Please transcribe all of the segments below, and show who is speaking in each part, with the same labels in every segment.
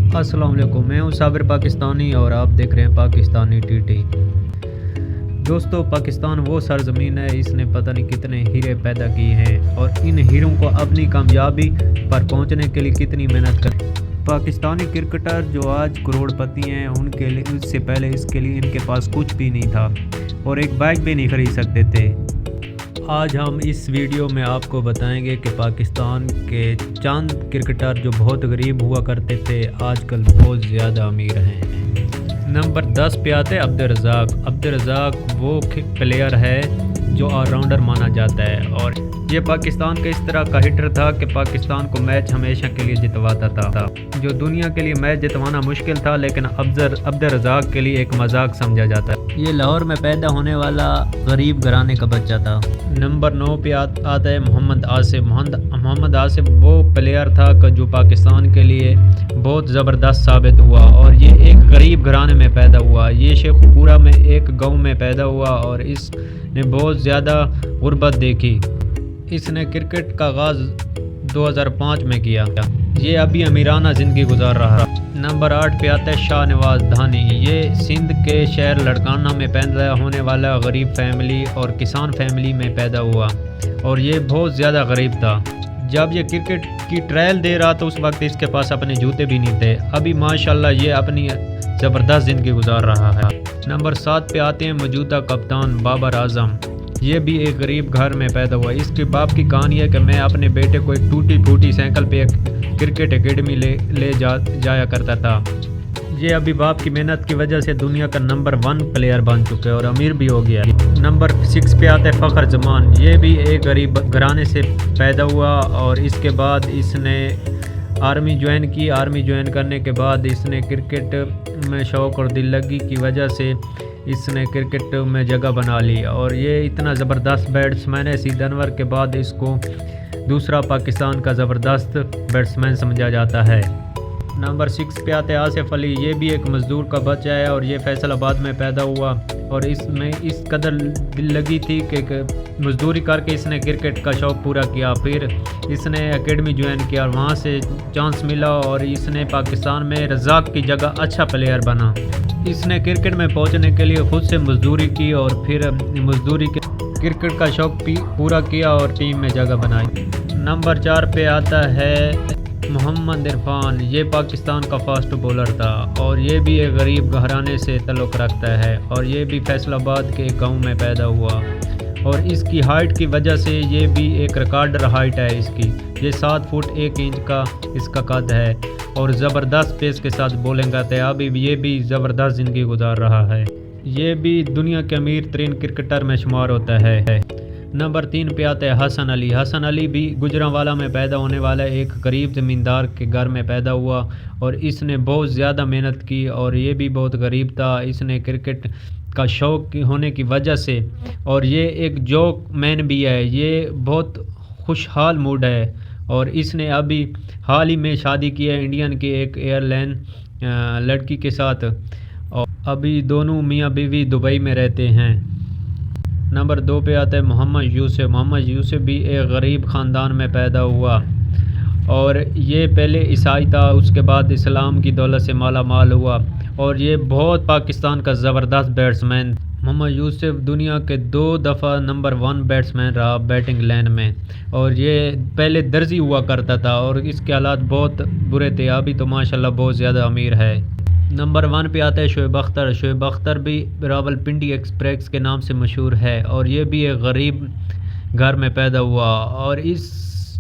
Speaker 1: अस्सलाम वालेकुम, मैं हूं साबिर पाकिस्तानी और आप देख रहे हैं पाकिस्तानी टीटी। दोस्तों, पाकिस्तान वो सरजमीन है, इसने पता नहीं कितने हीरे पैदा किए हैं और इन हीरों को अपनी कामयाबी पर पहुंचने के लिए कितनी मेहनत कर। पाकिस्तानी क्रिकेटर जो आज करोड़पति हैं, उनके लिए उससे पहले इसके लिए इनके पास कुछ भी नहीं था और एक बाइक भी नहीं खरीद सकते थे। आज हम इस वीडियो में आपको बताएंगे कि पाकिस्तान के चंद क्रिकेटर जो बहुत गरीब हुआ करते थे आजकल बहुत ज़्यादा अमीर हैं। नंबर 10 पे आते हैं अब्दुल रज़ाक वो प्लेयर है जो ऑलराउंडर माना जाता है और ये पाकिस्तान का इस तरह का हिटर था कि पाकिस्तान को मैच हमेशा के लिए जितवाता था। जो दुनिया के लिए मैच जितवाना मुश्किल था, लेकिन अब्दुल रज़ाक के लिए एक मजाक समझा जाता है। ये लाहौर में पैदा होने वाला गरीब घराने का बच्चा था। नंबर 9 पे आता है मोहम्मद आसिफ वो प्लेयर था जो पाकिस्तान के लिए बहुत ज़बरदस्त साबित हुआ और ये एक गरीब घराने में पैदा हुआ। ये शेखपुरा में एक गांव में पैदा हुआ और इसने बहुत ज़्यादा गुर्बत देखी। इसने क्रिकेट का आगाज़ 2005 में किया। ये अभी अमीराना ज़िंदगी गुजार रहा। नंबर 8 पे आता है शाहनवाज धानी। ये सिंध के शहर लड़काना में पैदा होने वाला गरीब फैमिली और किसान फैमिली में पैदा हुआ और ये बहुत ज़्यादा गरीब था। जब ये क्रिकेट की ट्रायल दे रहा था उस वक्त इसके पास अपने जूते भी नहीं थे। अभी माशाल्लाह ये अपनी ज़बरदस्त ज़िंदगी गुजार रहा है। नंबर 7 पे आते हैं मौजूदा कप्तान बाबर आजम। ये भी एक गरीब घर में पैदा हुआ। इसके बाप की कहानी है कि मैं अपने बेटे को एक टूटी फूटी साइकिल पे एक क्रिकेट एकेडमी ले जाया करता था। ये अभी बाप की मेहनत की वजह से दुनिया का नंबर 1 प्लेयर बन चुके हैं और अमीर भी हो गया। नंबर 6 पे आता है फ़खर जमान। ये भी एक गरीब घराने से पैदा हुआ और इसके बाद इसने आर्मी ज्वाइन की। आर्मी ज्वाइन करने के बाद इसने क्रिकेट में शौक़ और दिल लगी की वजह से इसने क्रिकेट में जगह बना ली और ये इतना ज़बरदस्त बैट्समैन है। सीद अनवर के बाद इसको दूसरा पाकिस्तान का ज़बरदस्त बैट्समैन समझा जाता है। नंबर 6 पे आते हैं आसिफ अली। ये भी एक मज़दूर का बच्चा है और ये फैसलाबाद में पैदा हुआ और इसमें इस कदर दिल लगी थी कि मज़दूरी करके इसने क्रिकेट का शौक़ पूरा किया। फिर इसने एकेडमी ज्वाइन किया और वहाँ से चांस मिला और इसने पाकिस्तान में रज़ाक की जगह अच्छा प्लेयर बना। इसने क्रिकेट में पहुंचने के लिए खुद से मजदूरी की और फिर मजदूरी के क्रिकेट का शौक़ पूरा किया और टीम में जगह बनाई। नंबर 4 पे आता है मोहम्मद इरफान। ये पाकिस्तान का फास्ट बॉलर था और ये भी एक गरीब घराने से ताल्लुक़ रखता है और ये भी फैसलाबाद के गांव में पैदा हुआ और इसकी हाइट की वजह से ये भी एक रिकॉर्डर हाइट है इसकी। ये 7 फुट 1 इंच का इसका कद है और ज़बरदस्त पेस के साथ बॉलिंग करता है। अभी ये भी ज़बरदस्त ज़िंदगी गुजार रहा है। ये भी दुनिया के अमीर तरीन क्रिकेटर में शुमार होता है। नंबर 3 पे आता है हसन अली भी गुजरांवाला में पैदा होने वाला एक गरीब ज़मींदार के घर में पैदा हुआ और इसने बहुत ज़्यादा मेहनत की और ये भी बहुत गरीब था। इसने क्रिकेट का शौक़ होने की वजह से और ये एक जोक मैन भी है। ये बहुत खुशहाल मूड है और इसने अभी हाल ही में शादी की है इंडियन के एक एयरलाइन लड़की के साथ और अभी दोनों मियाँ बीवी दुबई में रहते हैं। नंबर 2 पे आता है मोहम्मद यूसुफ भी एक गरीब ख़ानदान में पैदा हुआ और ये पहले ईसाई था, उसके बाद इस्लाम की दौलत से माला माल हुआ और ये बहुत पाकिस्तान का ज़बरदस्त बैट्समैन। मोहम्मद यूसुफ दुनिया के 2 दफ़ा नंबर 1 बैट्समैन रहा बैटिंग लाइन में और ये पहले दर्जी हुआ करता था और इसके हालात बहुत बुरे थे। अभी तो माशाल्लाह बहुत ज़्यादा अमीर है। नंबर 1 पे आता है शोएब अख्तर भी रावलपिंडी एक्सप्रेस के नाम से मशहूर है और ये भी एक गरीब घर में पैदा हुआ और इस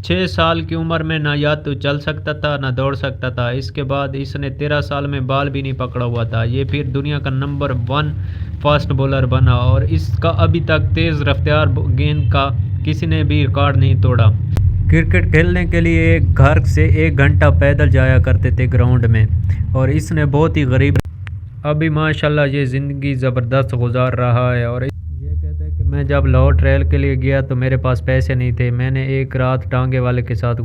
Speaker 1: 6 साल की उम्र में ना या तो चल सकता था ना दौड़ सकता था। इसके बाद इसने 13 साल में बाल भी नहीं पकड़ा हुआ था। ये फिर दुनिया का नंबर 1 फास्ट बॉलर बना और इसका अभी तक तेज़ रफ्तार गेंद का किसी ने भी रिकॉर्ड नहीं तोड़ा। क्रिकेट खेलने के लिए घर से 1 घंटा पैदल जाया करते थे ग्राउंड में और इसने बहुत ही गरीब अभी माशाल्लाह ये ज़िंदगी ज़बरदस्त गुजार रहा है। और ये कहता है कि मैं जब लाहौर ट्रायल के लिए गया तो मेरे पास पैसे नहीं थे, मैंने एक रात टांगे वाले के साथ